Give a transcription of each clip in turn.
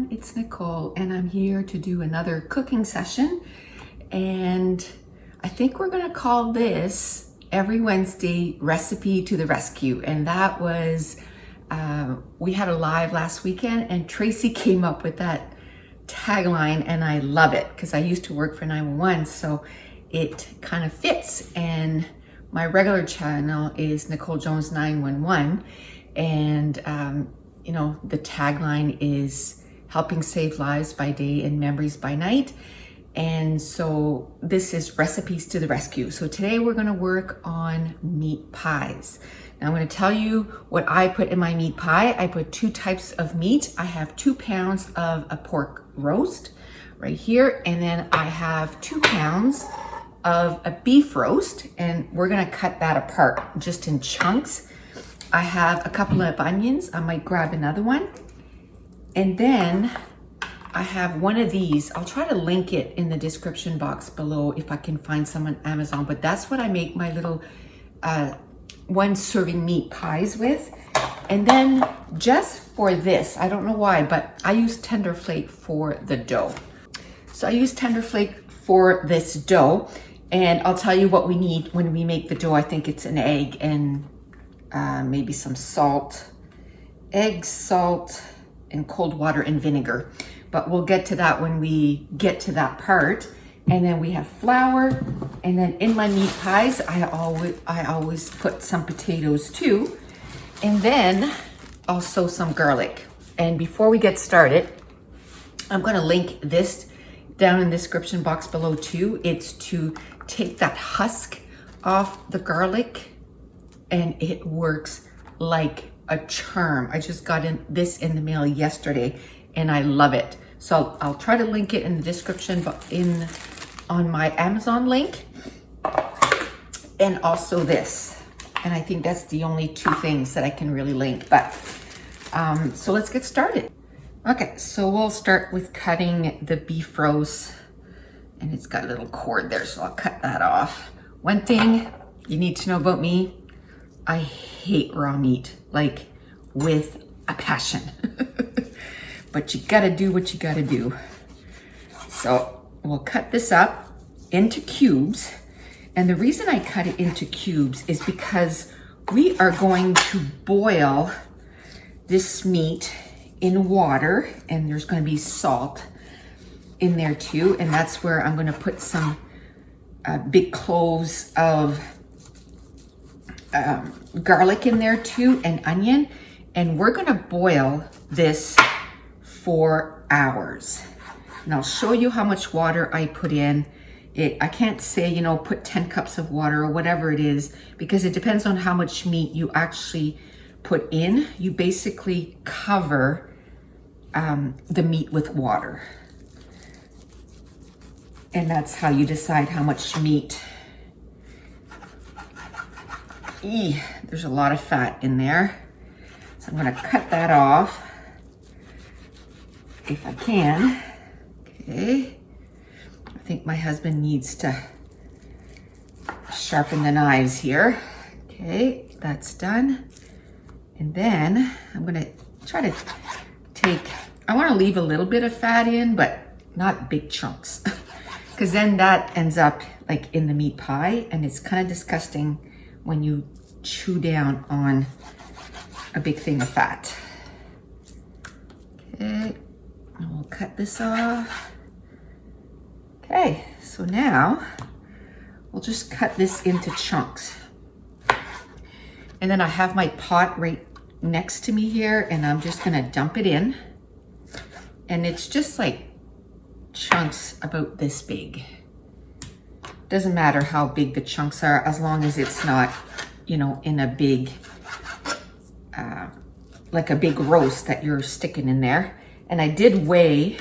everyone, it's Nicole and I'm here to do another cooking session, and I think we're gonna call this Every Wednesday Recipe to the Rescue. And that was, we had a live last weekend and Tracy came up with that tagline and I love it because I used to work for 911, so it kind of fits. And my regular channel is Nicole Jones 911, and you know, the tagline is helping save lives by day and memories by night. And so this is recipes to the rescue. So today we're gonna work on meat pies. Now I'm gonna tell you what I put in my meat pie. I put 2 types of meat. I have 2 pounds of a pork roast right here. And then I have 2 pounds of a beef roast, and we're gonna cut that apart just in chunks. I have a couple of onions. I might grab another one. And then I have one of these. I'll try to link it in the description box below if I can find some on Amazon, but that's what I make my little 1 serving meat pies with. And then just for this, I don't know why, but I use tender flake for the dough. So I use tender flake for this dough, and I'll tell you what we need when we make the dough. I think it's an egg and maybe some salt, eggs, salt, and cold water and vinegar. But we'll get to that when we get to that part. And then we have flour. And then in my meat pies, I always put some potatoes too. And then also some garlic. And before we get started, I'm gonna link this down in the description box below too. It's to take that husk off the garlic, and it works like a charm. I just got this in the mail yesterday and I love it. So I'll try to link it in the description, but on my Amazon link, and also this. And I think that's the only 2 things that I can really link. But so let's get started. Okay, so we'll start with cutting the beef roast, and it's got a little cord there, so I'll cut that off. One thing you need to know about me, I hate raw meat, like with a passion. But you gotta do what you gotta do. So we'll cut this up into cubes. And the reason I cut it into cubes is because we are going to boil this meat in water, and there's gonna be salt in there too. And that's where I'm gonna put some big cloves of garlic in there too, and onion. And we're gonna boil this for hours. And I'll show you how much water I put in. I can't say, you know, put 10 cups of water or whatever it is, because it depends on how much meat you actually put in. You basically cover the meat with water. And that's how you decide how much meat. There's a lot of fat in there. So I'm gonna cut that off if I can. Okay. I think my husband needs to sharpen the knives here. Okay, that's done. And then I'm gonna try to I wanna leave a little bit of fat in, but not big chunks. Because then that ends up like in the meat pie, and it's kind of disgusting when you chew down on a big thing of fat. Okay, and we'll cut this off. Okay, so now we'll just cut this into chunks. And then I have my pot right next to me here, and I'm just gonna dump it in. And it's just like chunks about this big. Doesn't matter how big the chunks are, as long as it's not, you know, in a big, like a big roast that you're sticking in there. And I did weigh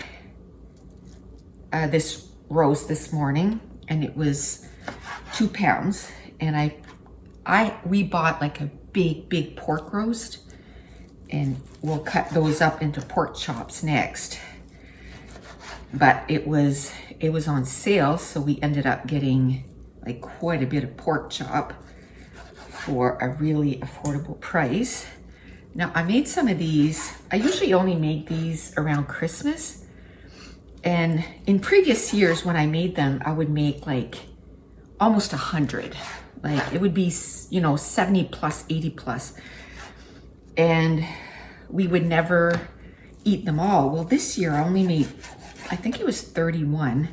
this roast this morning, and it was 2 pounds. And we bought like a big pork roast, and we'll cut those up into pork chops next. But it was on sale, so we ended up getting like quite a bit of pork chop for a really affordable price. Now I made some of these. I usually only make these around Christmas. And in previous years when I made them, I would make like almost 100. Like it would be, you know, 70 plus, 80 plus. And we would never eat them all. Well, this year I only made, I think it was 31.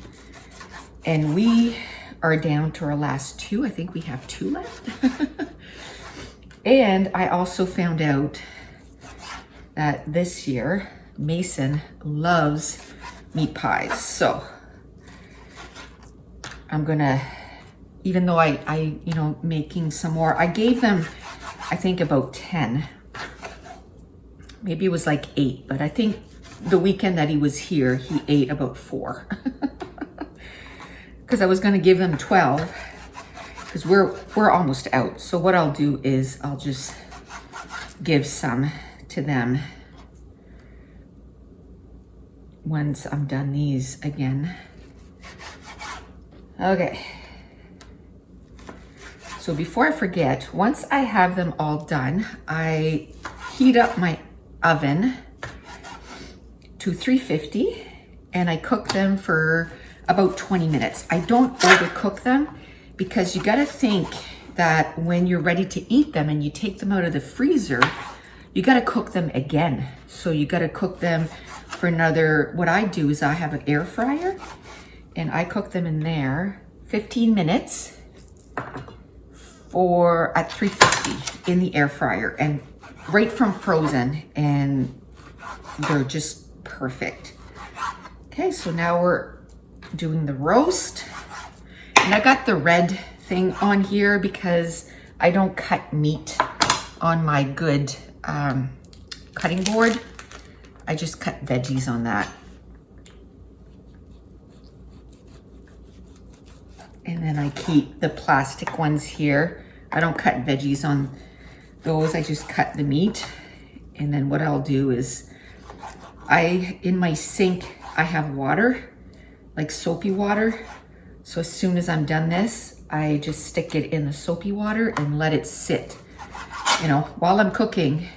And we are down to our last 2. I think we have 2 left. And I also found out that this year, Mason loves meat pies. So I'm gonna, even though I you know, making some more, I gave them, I think about 10. Maybe it was like 8, but I think the weekend that he was here, he ate about 4. Because I was gonna give him 12, because we're almost out. So what I'll do is I'll just give some to them once I'm done these again. Okay. So before I forget, once I have them all done, I heat up my oven to 350 and I cook them for about 20 minutes. I don't overcook them because you gotta think that when you're ready to eat them and you take them out of the freezer, you gotta cook them again. So you gotta cook them for another, what I do is I have an air fryer and I cook them in there 15 minutes at 350 in the air fryer, and right from frozen, and they're just perfect. Okay, so now we're doing the roast. And I got the red thing on here because I don't cut meat on my good cutting board. I just cut veggies on that. And then I keep the plastic ones here. I don't cut veggies on those, I just cut the meat. And then what I'll do is, in my sink, I have water, like soapy water. So as soon as I'm done this, I just stick it in the soapy water and let it sit, you know, while I'm cooking.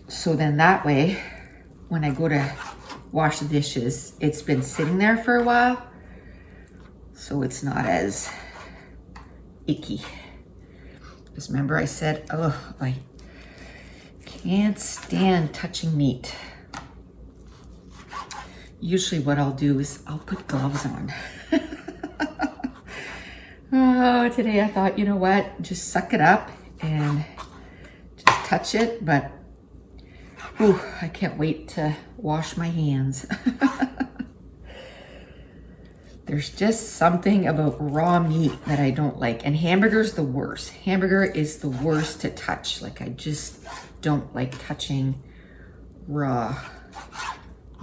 So then that way, when I go to wash the dishes, it's been sitting there for a while, so it's not as icky. Just remember I said, oh, I can't stand touching meat. Usually what I'll do is I'll put gloves on. Oh, today I thought, you know what, just suck it up and just touch it, but ooh, I can't wait to wash my hands. There's just something about raw meat that I don't like. And hamburger's the worst. Hamburger is the worst to touch. Like, I just don't like touching raw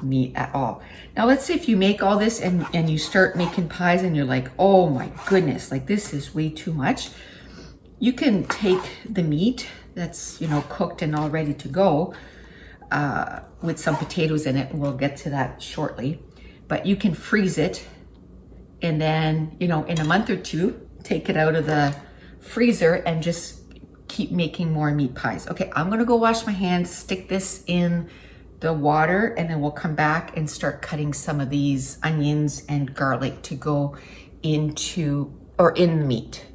meat at all. Now, let's say if you make all this and you start making pies and you're like, oh my goodness, like this is way too much. You can take the meat that's, you know, cooked and all ready to go with some potatoes in it. We'll get to that shortly. But you can freeze it. And then, you know, in a month or 2, take it out of the freezer and just keep making more meat pies. Okay, I'm gonna go wash my hands, stick this in the water, and then we'll come back and start cutting some of these onions and garlic to go into, or in the meat.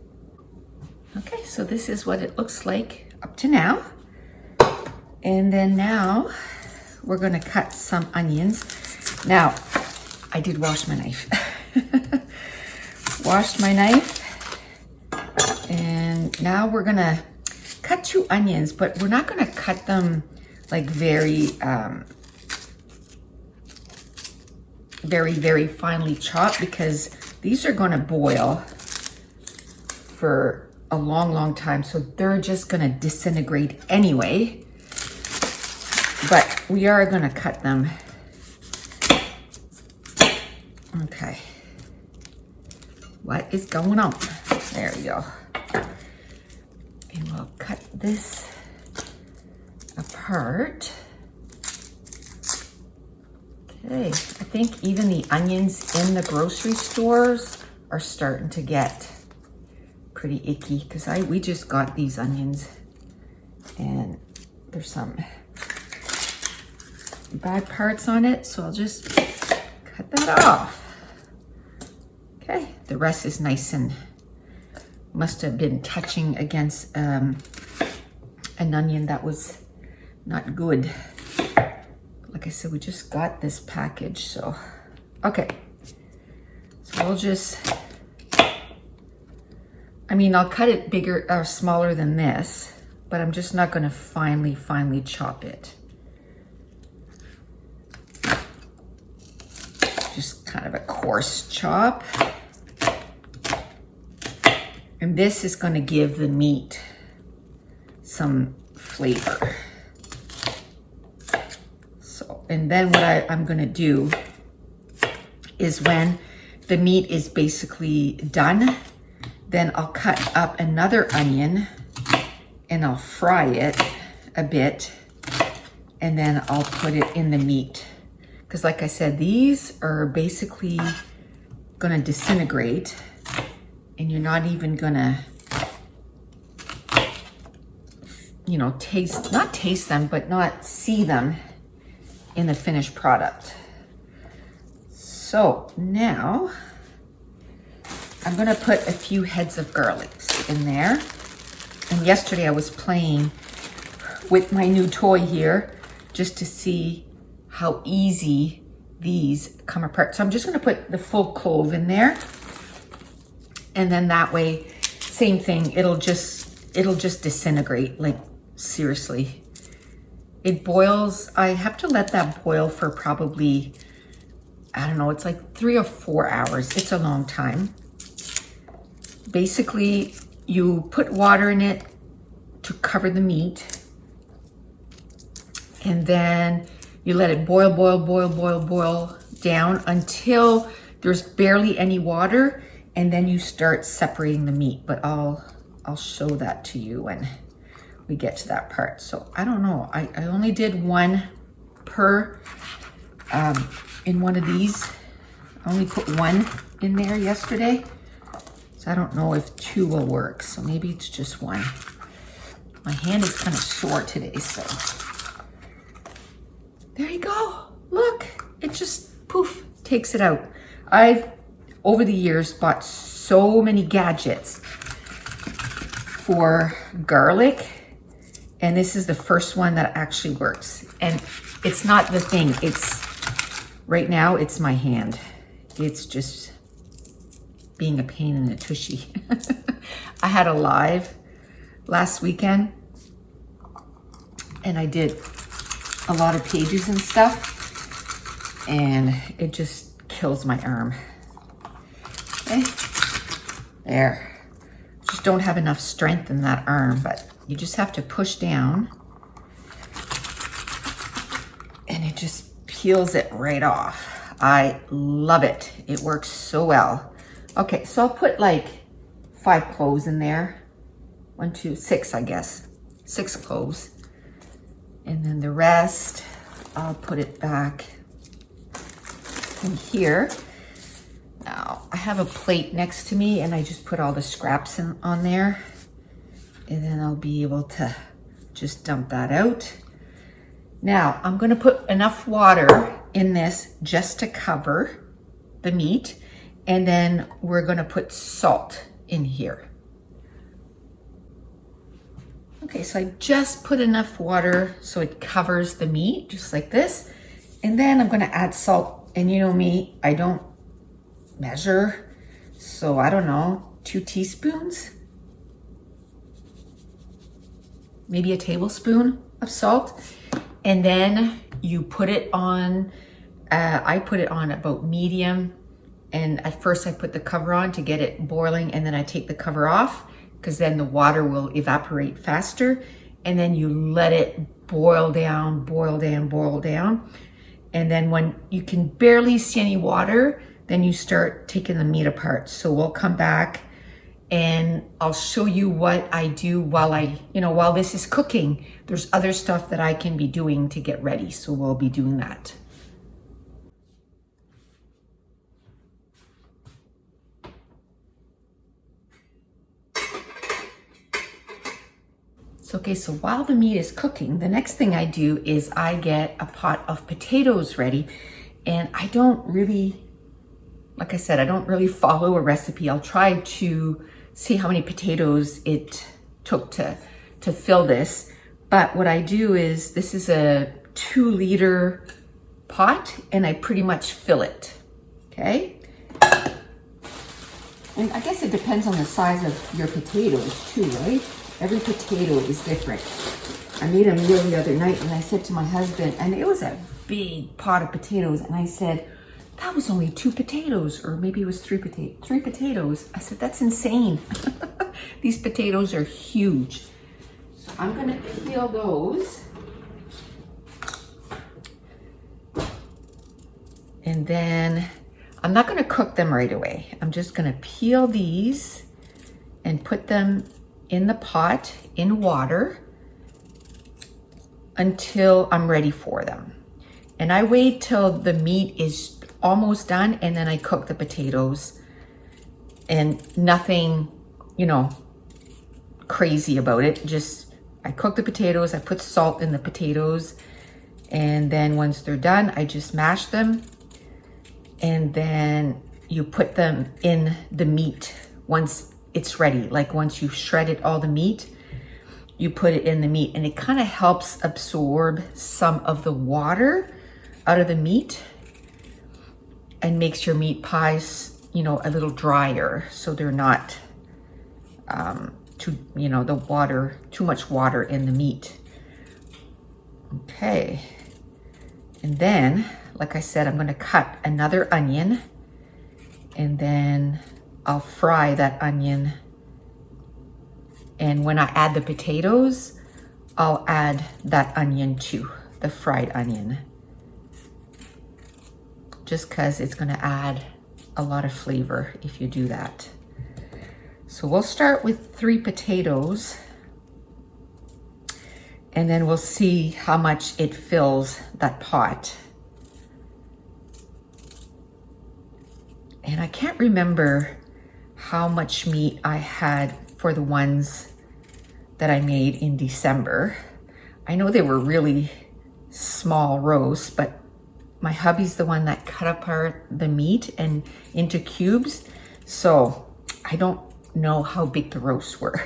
Okay, so this is what it looks like up to now. And then now we're gonna cut some onions. Now, I did wash my knife. Washed my knife, and now we're gonna cut 2 onions, but we're not gonna cut them like very finely chopped, because these are gonna boil for a long time, so they're just gonna disintegrate anyway. But we are gonna cut them. Okay. What is going on? There we go. And we'll cut this apart. Okay, I think even the onions in the grocery stores are starting to get pretty icky, because we just got these onions and there's some bad parts on it, so I'll just cut that off. Okay, the rest is nice and must have been touching against an onion that was not good. Like I said, we just got this package, so okay. So we'll just, I mean, I'll cut it bigger or smaller than this, but I'm just not going to finely chop it. Just kind of a coarse chop. And this is going to give the meat some flavor. So, and then what I'm going to do is when the meat is basically done, then I'll cut up another onion and I'll fry it a bit, and then I'll put it in the meat. Because like I said, these are basically gonna disintegrate, and you're not even gonna, you know, not taste them, but not see them in the finished product. So now I'm gonna put a few heads of garlics in there. And yesterday I was playing with my new toy here just to see how easy these come apart. So I'm just gonna put the full clove in there. And then that way, same thing, it'll just disintegrate, like seriously. It boils, I have to let that boil for probably, I don't know, it's like 3 or 4 hours. It's a long time. Basically, you put water in it to cover the meat, and then you let it boil down until there's barely any water, and then you start separating the meat. But I'll show that to you when we get to that part. So I don't know, I only did one per in one of these. I only put one in there yesterday, so I don't know if 2 will work, so maybe it's just 1. My hand is kind of sore today, so there you go. Look, it just poof takes it out. I've over the years bought so many gadgets for garlic, and this is the first one that actually works. And it's not the thing, it's right now it's my hand. It's just being a pain in the tushy. I had a live last weekend and I did a lot of pages and stuff, and it just kills my arm. Okay, there. Just don't have enough strength in that arm, but you just have to push down and it just peels it right off. I love it. It works so well. Okay, so I'll put like 5 cloves in there. 1, 2, 6, I guess. 6 cloves. And then the rest, I'll put it back in here. Now, I have a plate next to me and I just put all the scraps on there. And then I'll be able to just dump that out. Now, I'm gonna put enough water in this just to cover the meat. And then we're gonna put salt in here. Okay, so I just put enough water so it covers the meat, just like this. And then I'm gonna add salt. And you know me, I don't measure. So I don't know, 2 teaspoons? Maybe a tablespoon of salt. And then you put it on, I put it on about medium. And at first I put the cover on to get it boiling, and then I take the cover off because then the water will evaporate faster. And then you let it boil down. And then when you can barely see any water, then you start taking the meat apart. So we'll come back and I'll show you what I do while this is cooking. There's other stuff that I can be doing to get ready. So we'll be doing that. Okay, so while the meat is cooking, the next thing I do is I get a pot of potatoes ready. And I don't really, like I said, I don't really follow a recipe. I'll try to see how many potatoes it took to fill this. But what I do is, this is a 2-liter pot and I pretty much fill it, okay? And I guess it depends on the size of your potatoes too, right? Every potato is different. I made a meal the other night and I said to my husband, and it was a big pot of potatoes, and I said, that was only 2 potatoes, or maybe it was 3 potatoes. I said, that's insane. These potatoes are huge. So I'm gonna peel those. And then I'm not gonna cook them right away. I'm just gonna peel these and put them in the pot in water until I'm ready for them. And I wait till the meat is almost done and then I cook the potatoes, and nothing, you know, crazy about it. Just, I cook the potatoes, I put salt in the potatoes, and then once they're done, I just mash them. And then you put them in the meat once it's ready. Like once you've shredded all the meat, you put it in the meat, and it kind of helps absorb some of the water out of the meat and makes your meat pies, you know, a little drier, so they're not too, you know, too much water in the meat. Okay, and then, like I said, I'm gonna cut another onion, and then I'll fry that onion. And when I add the potatoes, I'll add that onion too, the fried onion, just because it's gonna add a lot of flavor if you do that. So we'll start with 3 potatoes, and then we'll see how much it fills that pot. And I can't remember how much meat I had for the ones that I made in December. I know they were really small roasts, but my hubby's the one that cut apart the meat and into cubes. So I don't know how big the roasts were.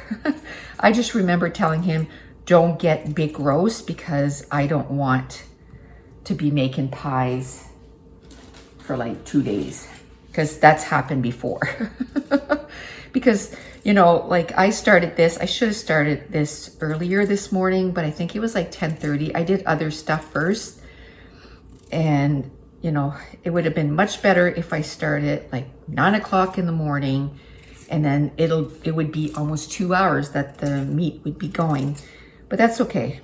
I just remember telling him, don't get big roasts because I don't want to be making pies for like 2 days, because that's happened before. Because, you know, like I should have started this earlier this morning, but I think it was like 10:30. I did other stuff first, and you know, it would have been much better if I started like 9 o'clock in the morning, and then it would be almost 2 hours that the meat would be going. But that's okay.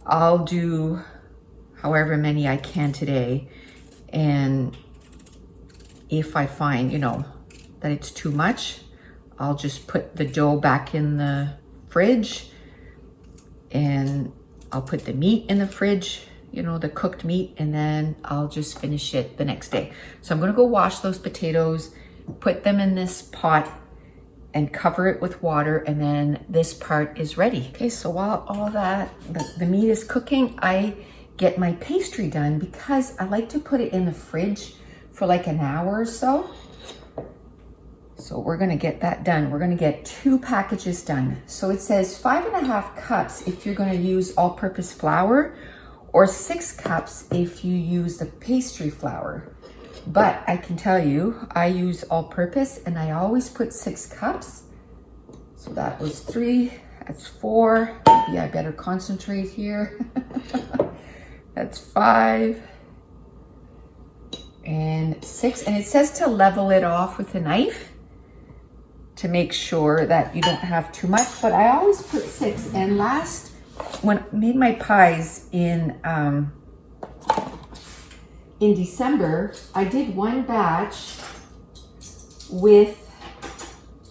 I'll do however many I can today, and if I find, you know, that it's too much, I'll just put the dough back in the fridge, and I'll put the meat in the fridge, you know, the cooked meat, and then I'll just finish it the next day. So I'm gonna go wash those potatoes, put them in this pot, and cover it with water, and then this part is ready. Okay, so while all that, the meat is cooking, I get my pastry done, because I like to put it in the fridge for like an hour or so. So we're gonna get that done. We're gonna get 2 packages done. So it says 5.5 cups if you're gonna use all-purpose flour, or 6 cups if you use the pastry flour. But I can tell you, I use all-purpose, and I always put 6 cups. So that was 3, that's 4. Maybe I better concentrate here. That's 5 and 6. And it says to level it off with a knife to make sure that you don't have too much, but I always put 6. And when I made my pies in December, I did one batch with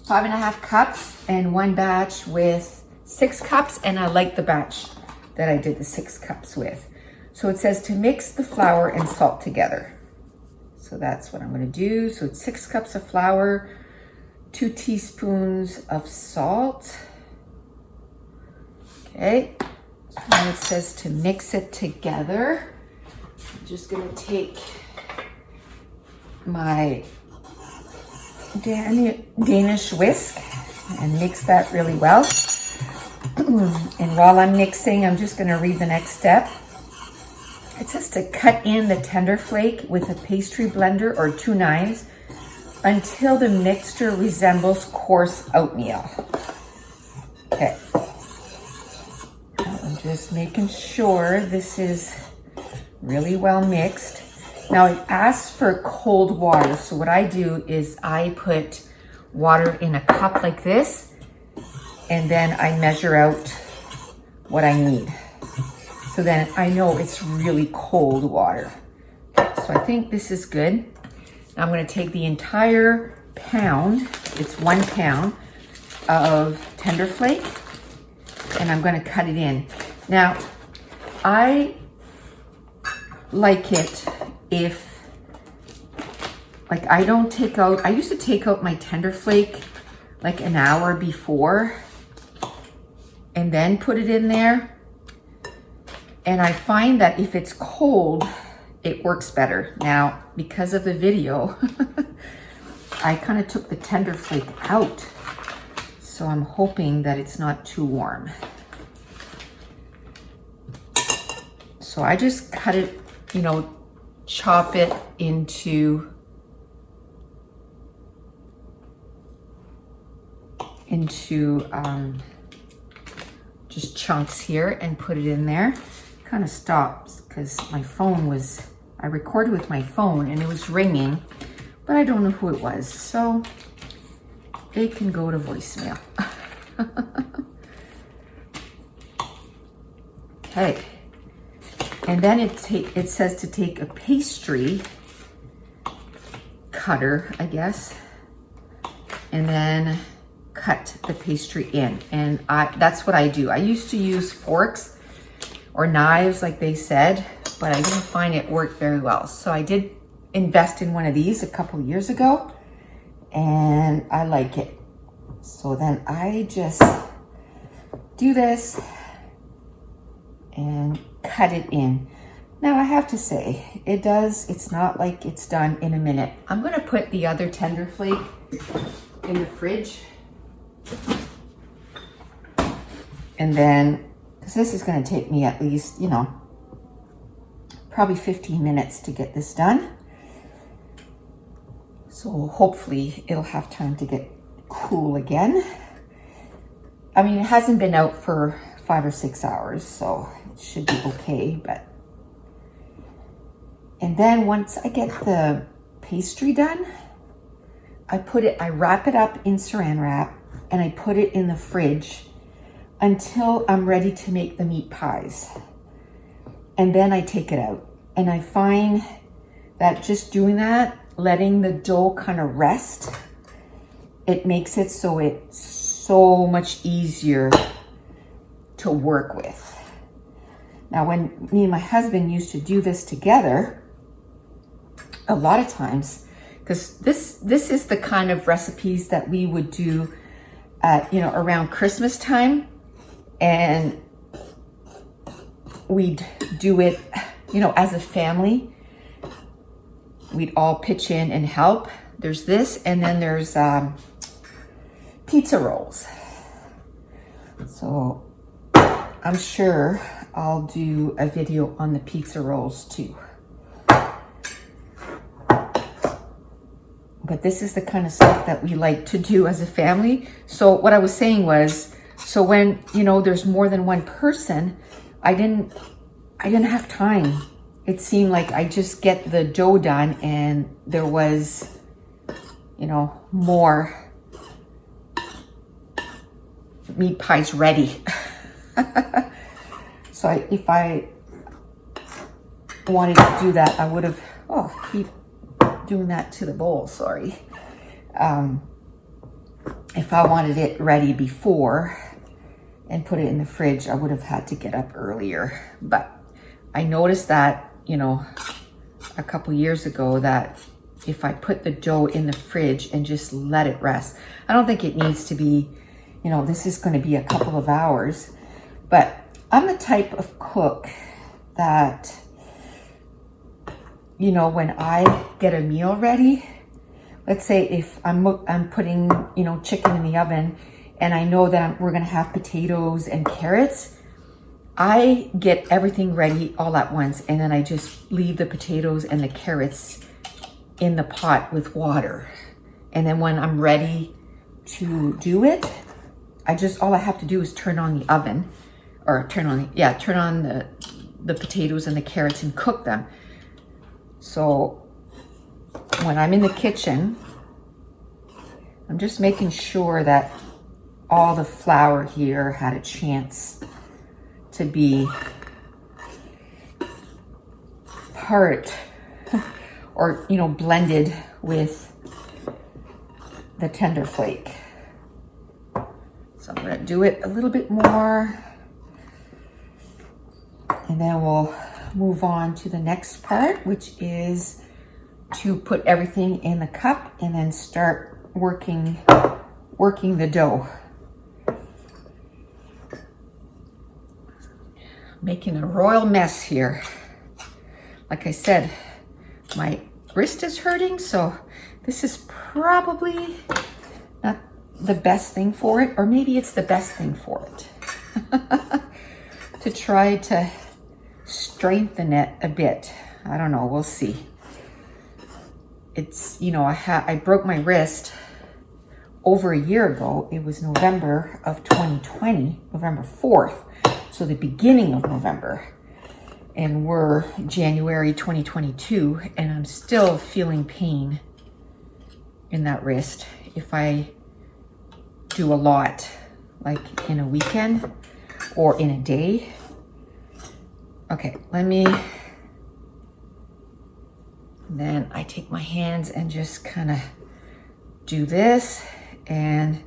5.5 cups and one batch with 6 cups, and I like the batch that I did the 6 cups with. So it says to mix the flour and salt together. So that's what I'm gonna do. So it's 6 cups of flour, 2 teaspoons of salt, Okay, so now it says to mix it together. I'm just gonna take my Danish whisk and mix that really well. And while I'm mixing, I'm just gonna read the next step. It says to cut in the tender flake with a pastry blender or 2 knives until the mixture resembles coarse oatmeal. Okay. I'm just making sure this is really well mixed. Now it asks for cold water. So what I do is I put water in a cup like this, and then I measure out what I need. So then I know it's really cold water. Okay, so I think this is good. Now I'm gonna take the entire pound, it's 1 pound of tender flake, and I'm gonna cut it in. Now, I like it if, like I don't take out, I used to take out my tender flake like an hour before and then put it in there. And I find that if it's cold, it works better. Now, because of the video, I kind of took the tender flake out. So I'm hoping that it's not too warm. So I just cut it, you know, chop it into just chunks here and put it in there. Kind of stops because my phone was, I recorded with my phone and it was ringing, but I don't know who it was. So it can go to voicemail. Okay. And then it says to take a pastry cutter, I guess, and then cut the pastry in. And that's what I do. I used to use forks or knives like they said, but I didn't find it worked very well. So I did invest in one of these a couple years ago, and I like it. So then I just do this and cut it in. Now I have to say, it's not like it's done in a minute. I'm gonna put the other tender flake in the fridge. And then, because this is gonna take me at least, you know, probably 15 minutes to get this done. So hopefully it'll have time to get cool again. I mean, it hasn't been out for 5 or 6 hours, so it should be okay, but. And then once I get the pastry done, I wrap it up in saran wrap and I put it in the fridge until I'm ready to make the meat pies. And then I take it out. And I find that just doing that, letting the dough kind of rest, it makes it so it's so much easier to work with. Now, when me and my husband used to do this together, a lot of times, because this is the kind of recipes that we would do at, you know, around Christmas time, and we'd do it, you know, as a family. We'd all pitch in and help. There's this, and then there's pizza rolls. So I'm sure I'll do a video on the pizza rolls too. But this is the kind of stuff that we like to do as a family. So what I was saying was, so when, you know, there's more than one person, I didn't have time. It seemed like I just get the dough done and there was, you know, more meat pies ready. So if I wanted to do that, I would have, keep doing that to the bowl, sorry. If I wanted it ready before and put it in the fridge, I would have had to get up earlier. But I noticed that, you know, a couple years ago, that if I put the dough in the fridge and just let it rest, I don't think it needs to be, you know, this is going to be a couple of hours, But I'm the type of cook that, you know, when I get a meal ready, let's say if I'm putting, you know, chicken in the oven and I know that we're gonna have potatoes and carrots, I get everything ready all at once and then I just leave the potatoes and the carrots in the pot with water. And then when I'm ready to do it, all I have to do is turn on the oven, or turn on the potatoes and the carrots and cook them. So when I'm in the kitchen, I'm just making sure that all the flour here had a chance to be part or, you know, blended with the tender flake. So I'm gonna do it a little bit more and then we'll move on to the next part, which is to put everything in the cup and then start working the dough. Making a royal mess here. Like I said, my wrist is hurting, so this is probably not the best thing for it, or maybe it's the best thing for it. To try to strengthen it a bit. I don't know, we'll see. It's, you know, I broke my wrist over a year ago. It was November of 2020, November 4th. So the beginning of November. And we're January 2022, and I'm still feeling pain in that wrist if I do a lot, like in a weekend or in a day. Okay, then I take my hands and just kind of do this, and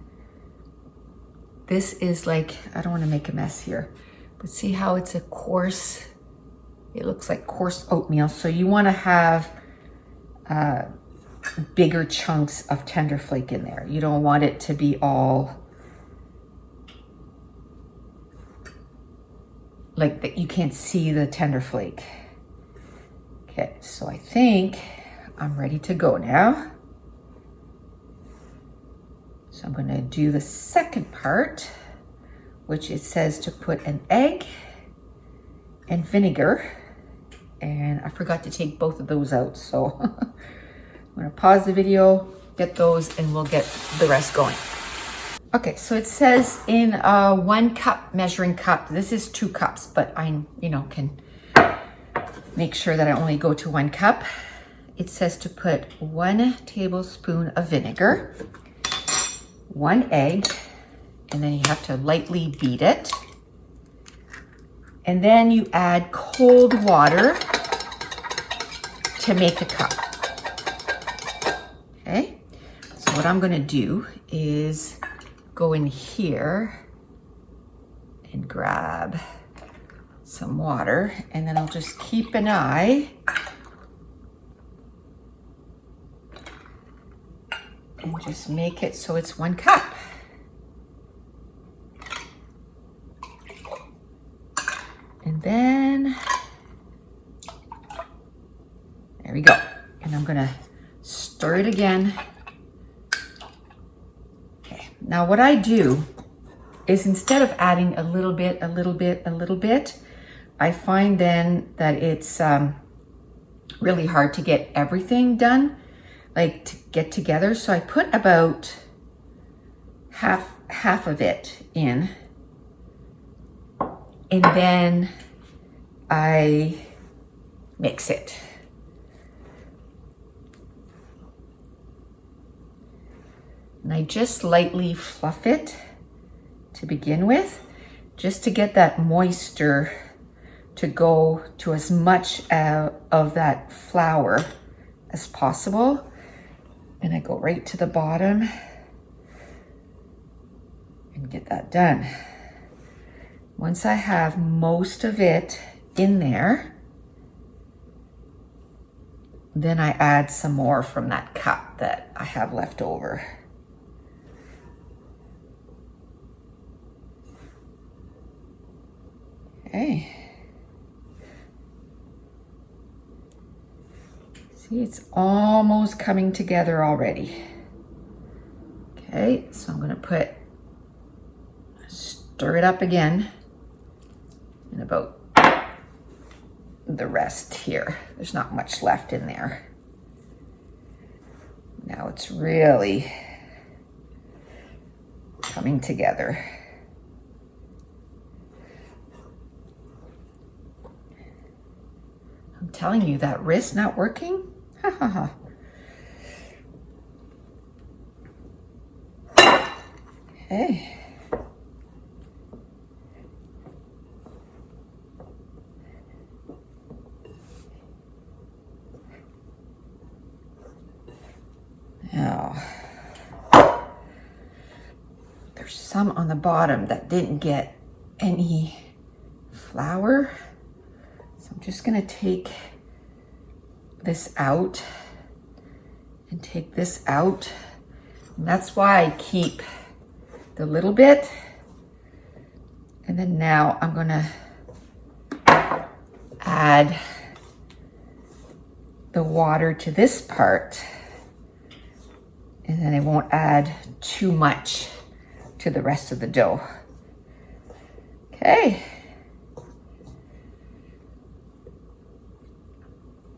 this is like, I don't want to make a mess here, but see how it's a coarse, it looks like coarse oatmeal. So you want to have bigger chunks of tender flake in there. You don't want it to be all like that, you can't see the tender flake. Okay, so I think I'm ready to go now. So I'm gonna do the second part, which it says to put an egg and vinegar. And I forgot to take both of those out. So I'm gonna pause the video, get those, and we'll get the rest going. Okay, so it says in a 1 cup measuring cup, this is 2 cups, but I, you know, can make sure that I only go to 1 cup. It says to put 1 tablespoon of vinegar, 1 egg, and then you have to lightly beat it. And then you add cold water to make a cup. Okay, so what I'm gonna do is go in here and grab some water, and then I'll just keep an eye and just make it so it's 1 cup. And then, there we go. And I'm gonna stir it again. Okay, now what I do is instead of adding a little bit, I find then that it's really hard to get everything done, like to get together. So I put about half of it in, and then I mix it. And I just lightly fluff it to begin with, just to get that moisture to go to as much of that flour as possible. And I go right to the bottom and get that done. Once I have most of it in there, then I add some more from that cup that I have left over. Okay. See, it's almost coming together already. Okay, so I'm gonna stir it up again and about the rest here. There's not much left in there. Now it's really coming together. I'm telling you, that wrist not working? Ha ha ha. Okay. Now, there's some on the bottom that didn't get any flour. So I'm just gonna take this out and take this out. And that's why I keep the little bit. And then now I'm gonna add the water to this part. And then I won't add too much to the rest of the dough. Okay.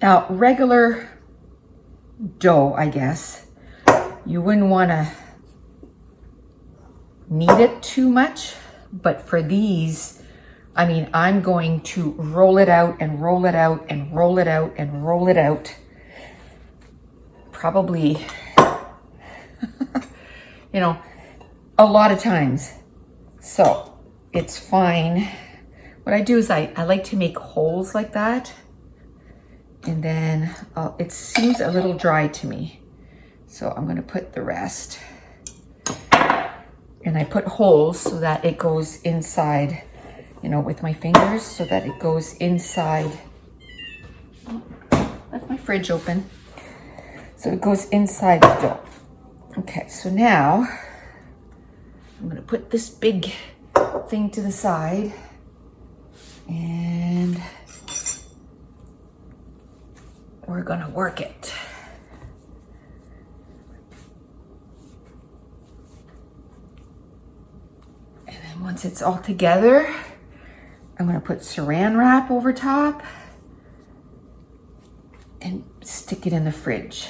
Now, regular dough, I guess, you wouldn't want to knead it too much, but for these, I mean, I'm going to roll it out and roll it out and roll it out and roll it out. Probably, you know, a lot of times. So it's fine. What I do is I like to make holes like that. And then it seems a little dry to me. So I'm gonna put the rest. And I put holes so that it goes inside, you know, with my fingers, so that it goes inside. Oh, left my fridge open. So it goes inside the dough. Okay, so now I'm gonna put this big thing to the side and we're gonna work it. And then once it's all together, I'm gonna put saran wrap over top and stick it in the fridge.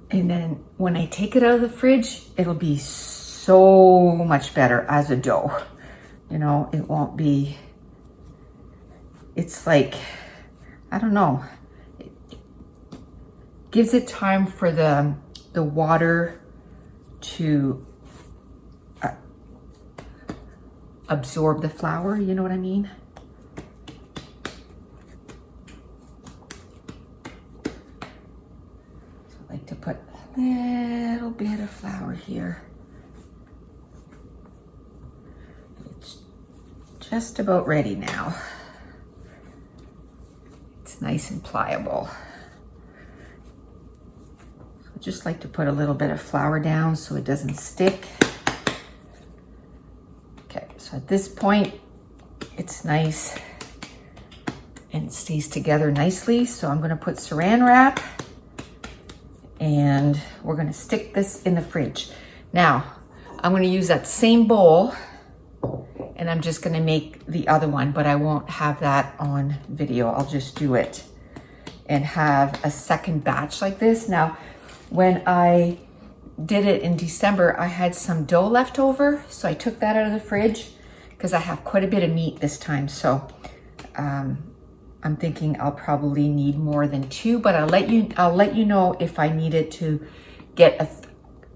And then when I take it out of the fridge, it'll be so much better as a dough. You know, it won't be, it's like, I don't know. It gives it time for the water to absorb the flour, you know what I mean? So I like to put a little bit of flour here. It's just about ready now. It's nice and pliable. So I just like to put a little bit of flour down so it doesn't stick. Okay, so at this point, it's nice and it stays together nicely. So I'm gonna put saran wrap and we're gonna stick this in the fridge. Now, I'm gonna use that same bowl and I'm just gonna make the other one, but I won't have that on video. I'll just do it and have a second batch like this. Now, when I did it in December, I had some dough left over, so I took that out of the fridge because I have quite a bit of meat this time. So I'm thinking I'll probably need more than 2, but I'll let you know if I needed to get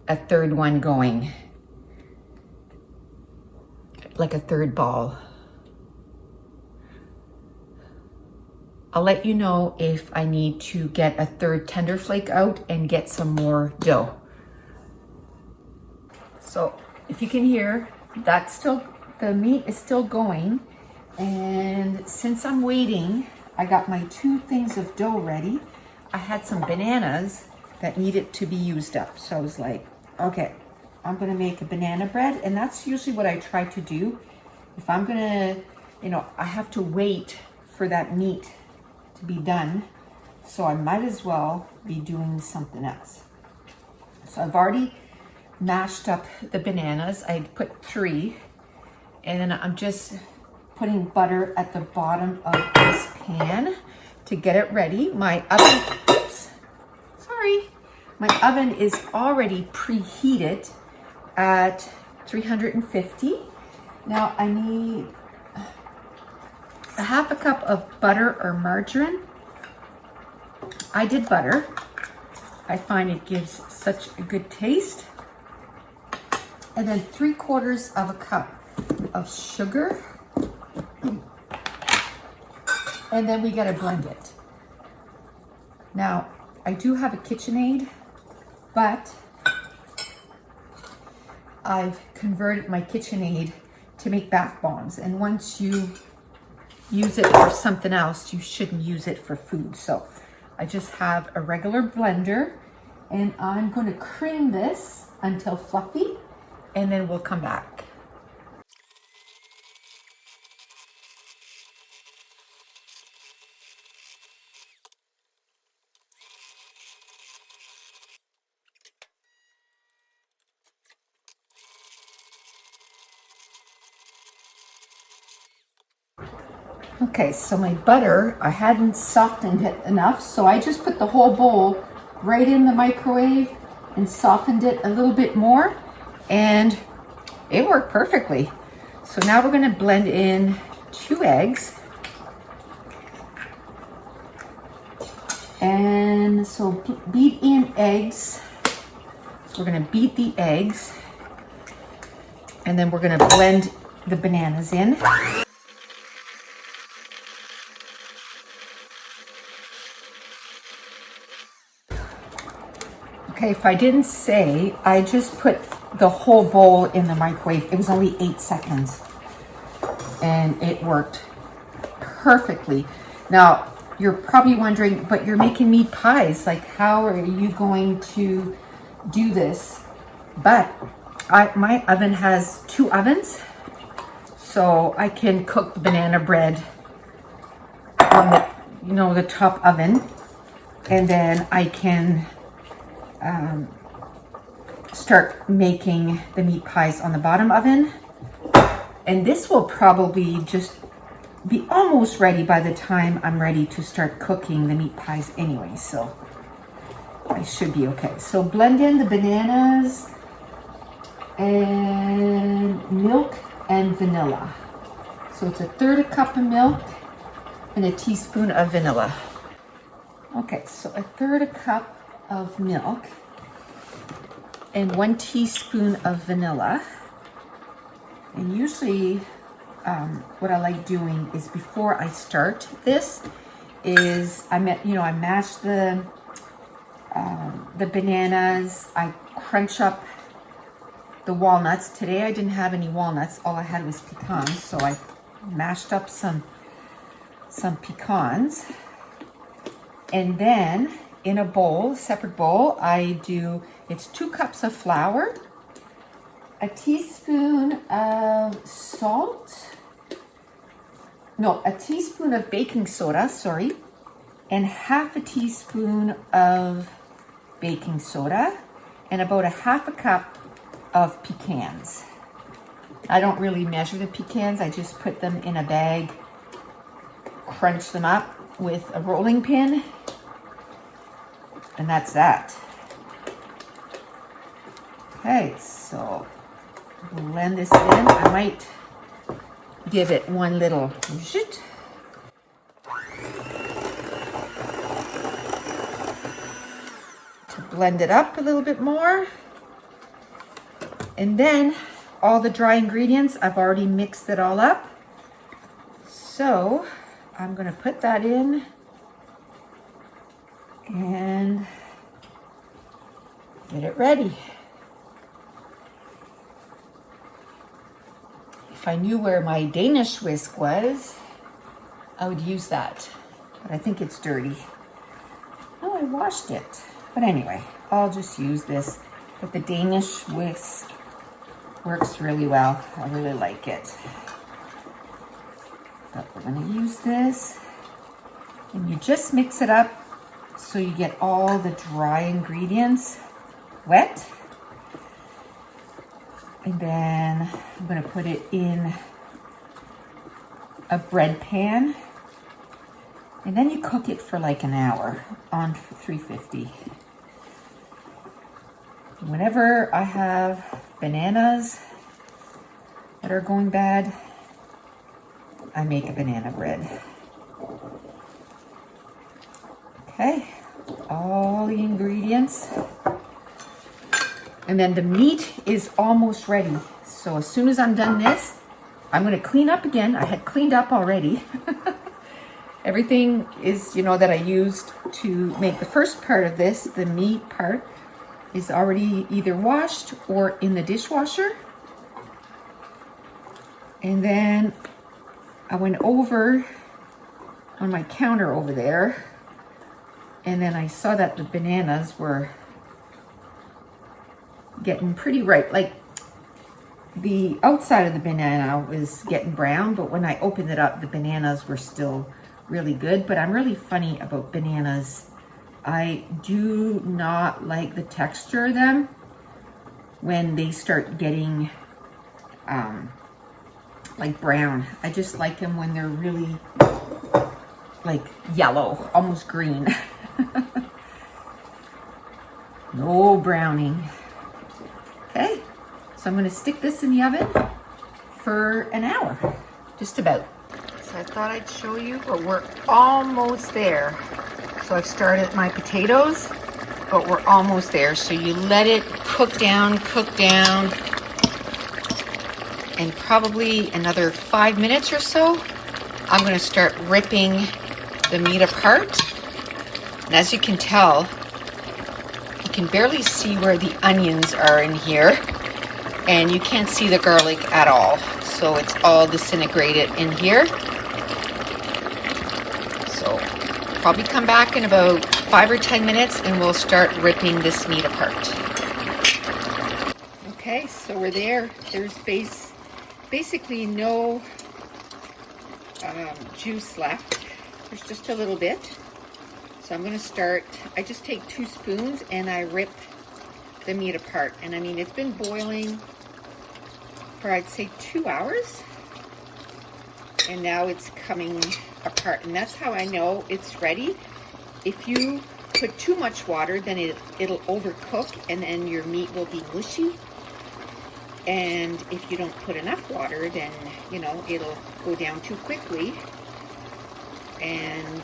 a third one going, like a third ball. I'll let you know if I need to get a third tender flake out and get some more dough. So if you can hear, that's still, the meat is still going. And since I'm waiting, I got my 2 things of dough ready. I had some bananas that needed to be used up. So I was like, okay, I'm gonna make a banana bread, and that's usually what I try to do. If I'm gonna, I have to wait for that meat to be done, so I might as well be doing something else. So I've already mashed up the bananas. I put 3, and then I'm just putting butter at the bottom of this pan to get it ready. My oven, my oven is already preheated at 350. Now I need a half a cup of butter or margarine. I did butter. I find it gives such a good taste. And then 3/4 of a cup of sugar. And then we gotta blend it. Now, I do have a KitchenAid, but I've converted my KitchenAid to make bath bombs. And once you use it for something else, you shouldn't use it for food. So I just have a regular blender, and I'm going to cream this until fluffy, and then we'll come back. Okay, so my butter, I hadn't softened it enough, so I just put the whole bowl right in the microwave and softened it a little bit more, and it worked perfectly. So now we're gonna blend in 2 eggs. And so beat in eggs. So we're gonna beat the eggs, and then we're gonna blend the bananas in. Okay, if I didn't say, I just put the whole bowl in the microwave. It was only 8 seconds, and it worked perfectly. Now, you're probably wondering, but you're making meat pies. Like, how are you going to do this? But my oven has 2 ovens, so I can cook the banana bread on the top oven, and then I can start making the meat pies on the bottom oven. And this will probably just be almost ready by the time I'm ready to start cooking the meat pies anyway, so I should be okay. So blend in the bananas and milk and vanilla. So it's 1/3 cup of milk and a teaspoon of vanilla. Okay, so 1/3 cup of milk and 1 teaspoon of vanilla. And usually what I like doing is, before I start this, is I mash the bananas. I crunch up the walnuts. Today I didn't have any walnuts. All I had was pecans, so I mashed up some pecans. And then in a bowl, separate bowl, it's 2 cups of flour, a teaspoon of a teaspoon of baking soda, and half a teaspoon of baking soda, and about 1/2 cup of pecans. I don't really measure the pecans. I just put them in a bag, crunch them up with a rolling pin, and that's that. Okay, so blend this in. I might give it one little zhut. To blend it up a little bit more. And then all the dry ingredients, I've already mixed it all up. So I'm gonna put that in and get it ready. If I knew where my Danish whisk was, I would use that. But I think it's dirty. Oh, I washed it. But anyway, I'll just use this. But the Danish whisk works really well. I really like it. But we're gonna use this, and you just mix it up so you get all the dry ingredients wet. And then I'm gonna put it in a bread pan, and then you cook it for like an hour on 350. Whenever I have bananas that are going bad, I make a banana bread. Okay, all the ingredients. And then the meat is almost ready. So as soon as I'm done this, I'm gonna clean up again. I had cleaned up already. Everything is, that I used to make the first part of this, the meat part, is already either washed or in the dishwasher. And then I went over on my counter over there, and then I saw that the bananas were getting pretty ripe. Like the outside of the banana was getting brown, but when I opened it up, the bananas were still really good. But I'm really funny about bananas. I do not like the texture of them when they start getting like brown. I just like them when they're really like yellow, almost green. No browning. Okay, so I'm gonna stick this in the oven for an hour, just about. So I thought I'd show you, but we're almost there. So I've started my potatoes, but we're almost there. So you let it cook down, and probably another 5 minutes or so, I'm gonna start ripping the meat apart. And as you can tell, you can barely see where the onions are in here, and you can't see the garlic at all. So it's all disintegrated in here. So probably come back in about 5 or 10 minutes and we'll start ripping this meat apart. Okay, so we're there. There's basically no juice left. There's just a little bit. So I'm gonna start, I just take 2 spoons and I rip the meat apart. And I mean, it's been boiling for I'd say 2 hours. And now it's coming apart. And that's how I know it's ready. If you put too much water, then it'll overcook and then your meat will be mushy. And if you don't put enough water, then, it'll go down too quickly. And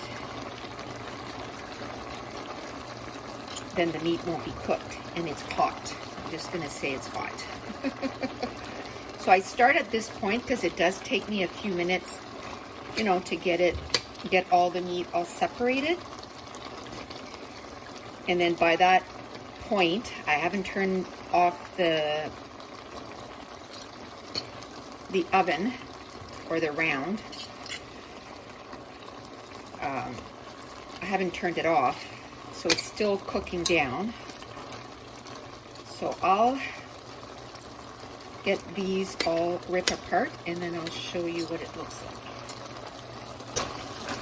then the meat won't be cooked, and it's hot. I'm just gonna say it's hot. So I start at this point because it does take me a few minutes, to get all the meat all separated. And then by that point, I haven't turned off the oven or the round. I haven't turned it off, so it's still cooking down. So I'll get these all ripped apart and then I'll show you what it looks like.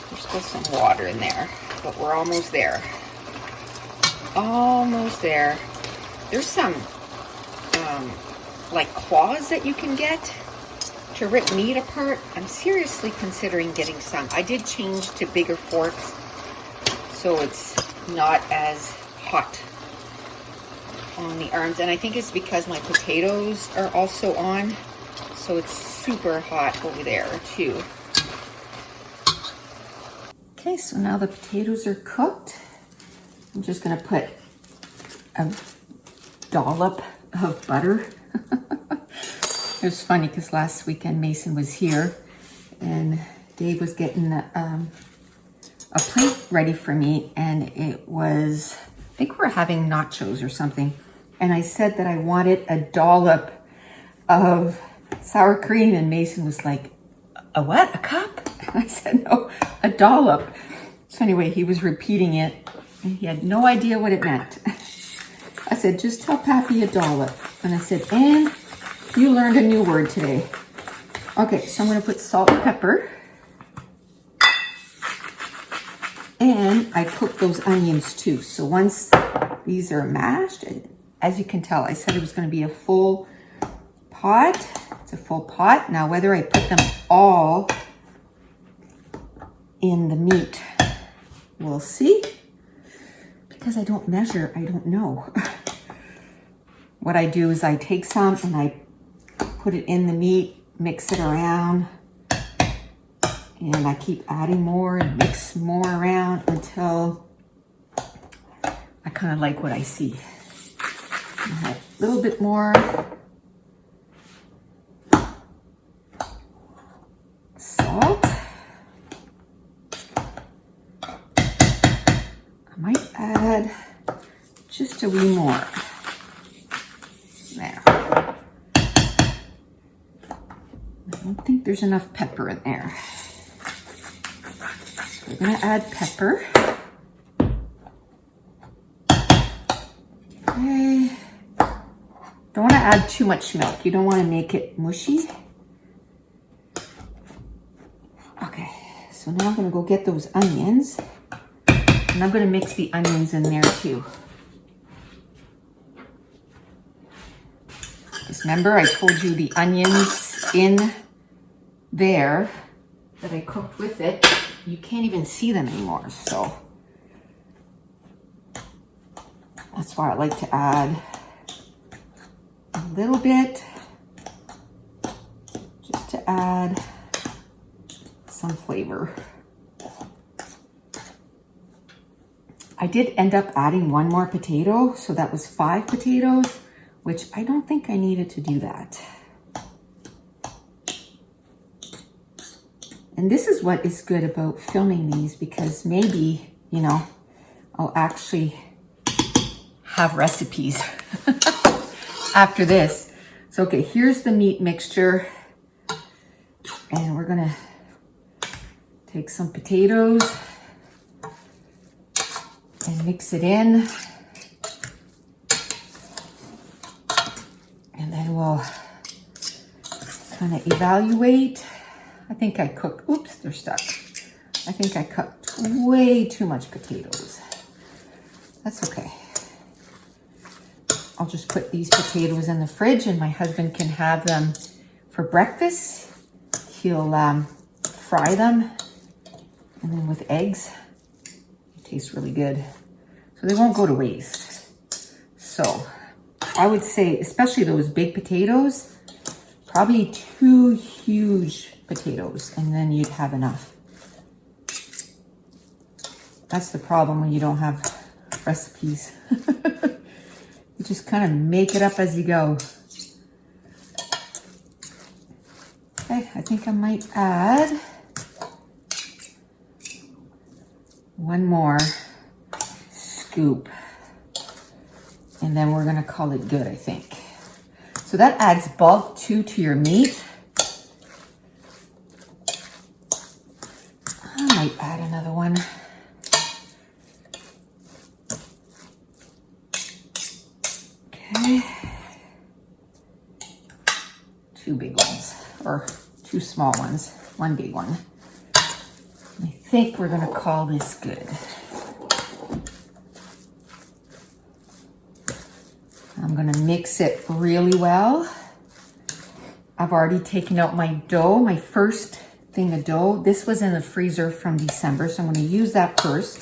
There's still some water in there, but we're almost there. Almost there. There's some like claws that you can get to rip meat apart. I'm seriously considering getting some. I did change to bigger forks, so it's not as hot on the arms. And I think it's because my potatoes are also on, so it's super hot over there too. Okay, so now the potatoes are cooked. I'm just gonna put a dollop of butter. It was funny because last weekend Mason was here and Dave was getting a plate ready for me, and it was, I think we're having nachos or something. And I said that I wanted a dollop of sour cream, and Mason was like, a what, a cup? And I said, no, a dollop. So anyway, he was repeating it and he had no idea what it meant. I said, just tell Pappy a dollop. And I said, and You learned a new word today. Okay, so I'm gonna put salt and pepper. And I cooked those onions too. So once these are mashed, as you can tell, I said it was gonna be a full pot. It's a full pot. Now, whether I put them all in the meat, we'll see. Because I don't measure, I don't know. What I do is I take some and I put it in the meat, mix it around, and I keep adding more and mix more around until I kind of like what I see. A little bit more salt. I might add just a wee more. There. I don't think there's enough pepper in there. We're gonna add pepper. Okay. Don't want to add too much milk. You don't want to make it mushy. Okay, so now I'm gonna go get those onions. And I'm gonna mix the onions in there too. Just remember I told you the onions in there that I cooked with it, you can't even see them anymore, so that's why I like to add a little bit, just to add some flavor. I did end up adding one more potato, so that was 5 potatoes, which I don't think I needed to do that. And this is what is good about filming these, because maybe, you know, I'll actually have recipes after this. So, okay, here's the meat mixture. And we're gonna take some potatoes and mix it in. And then we'll kind of evaluate. I think I cooked, oops, they're stuck. I think I cooked way too much potatoes. That's okay. I'll just put these potatoes in the fridge and my husband can have them for breakfast. He'll fry them and then with eggs. It tastes really good. So they won't go to waste. So I would say, especially those big potatoes, probably 2 huge potatoes, and then you'd have enough. That's the problem when you don't have recipes. You just kind of make it up as you go. Okay, I think I might add one more scoop, and then we're gonna call it good, I think. So that adds bulk too to your meat. I might add another one. Okay. 2 big ones, or 2 small ones, 1 big one. I think we're gonna call this good. I'm gonna mix it really well. I've already taken out my dough, my first thing of dough. This was in the freezer from December, so I'm gonna use that first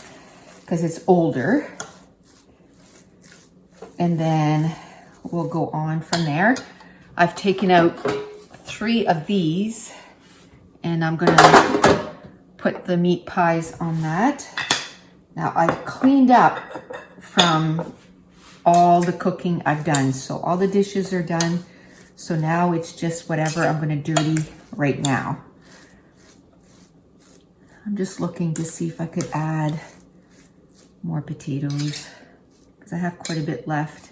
because it's older. And then we'll go on from there. I've taken out 3 of these and I'm gonna put the meat pies on that. Now I've cleaned up from all the cooking I've done. So all the dishes are done. So now it's just whatever I'm gonna dirty right now. I'm just looking to see if I could add more potatoes because I have quite a bit left.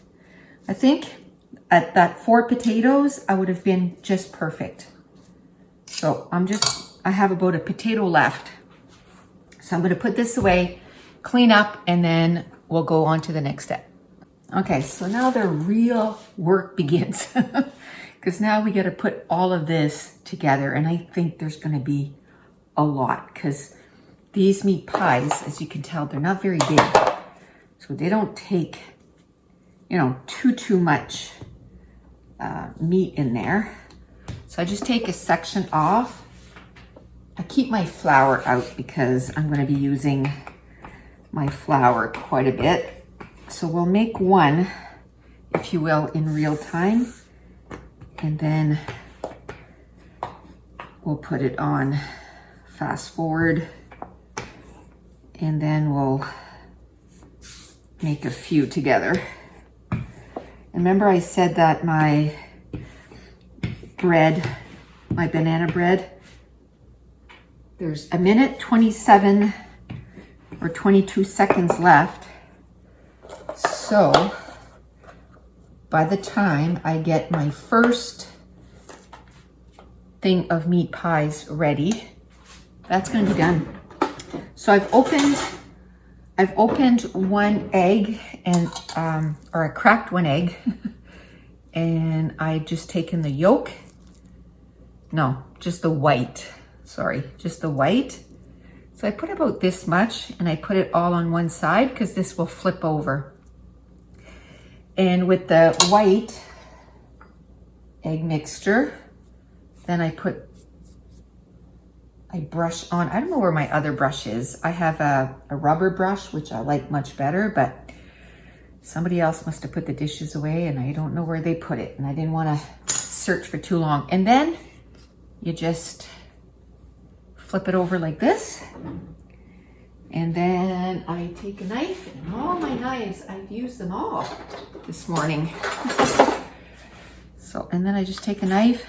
I think at that 4 potatoes, I would have been just perfect. So I have about a potato left. So I'm gonna put this away, clean up, and then we'll go on to the next step. Okay, so now the real work begins. because now we got to put all of this together, and I think there's going to be a lot, because these meat pies, as you can tell, they're not very big, so they don't take, you know, too much meat in there. So I just take a section off. I keep my flour out because I'm going to be using my flour quite a bit. So we'll make one, if you will, in real time, and then we'll put it on fast forward, and then we'll make a few together. And remember I said that my bread, my banana bread, there's 1:27 or 22 seconds left. So by the time I get my first thing of meat pies ready, that's going to be done. So I've opened one egg, and or I cracked one egg and I just taken the yolk. No, just the white. Sorry, just the white. So I put about this much, and I put it all on one side because this will flip over. And with the white egg mixture, then I brush on, I don't know where my other brush is. I have a rubber brush, which I like much better, but somebody else must have put the dishes away and I don't know where they put it, and I didn't want to search for too long. And then you just flip it over like this. And then I take a knife, and all my knives, I've used them all this morning. So, and then I just take a knife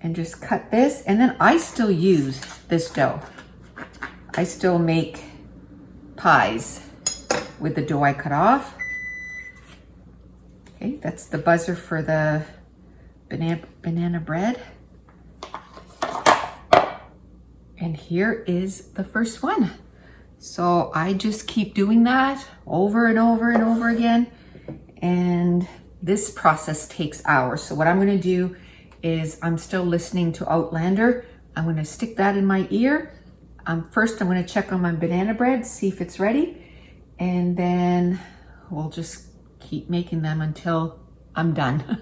and just cut this. And then I still use this dough. I still make pies with the dough I cut off. Okay, that's the buzzer for the banana bread. And here is the first one. So I just keep doing that over and over and over again. And this process takes hours. So what I'm gonna do is, I'm still listening to Outlander. I'm gonna stick that in my ear. First, I'm gonna check on my banana bread, see if it's ready. And then we'll just keep making them until I'm done.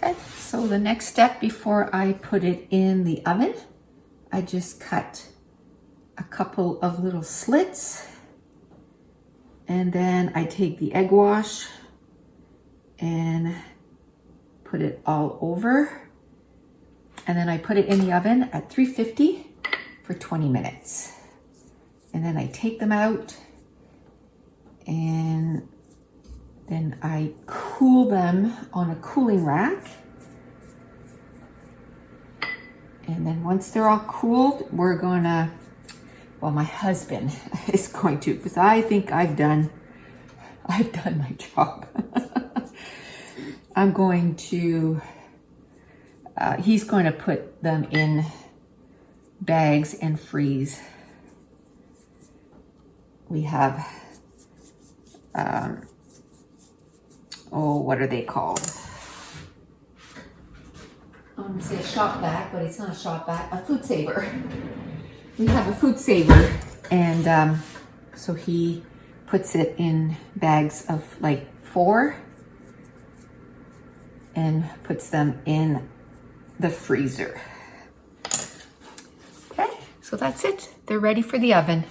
Okay, so the next step before I put it in the oven, I just cut a couple of little slits, and then I take the egg wash and put it all over, and then I put it in the oven at 350 for 20 minutes. And then I take them out, and then I cool them on a cooling rack. And then once they're all cooled, we're gonna, well, my husband is going to, because I think I've done my job. I'm going to, he's going to put them in bags and freeze. We have, what are they called? I want to say a shop vac, but it's not a shop vac, a food saver. We have a food saver, and so he puts it in bags of like 4. and puts them in the freezer. Okay, so that's it. They're ready for the oven.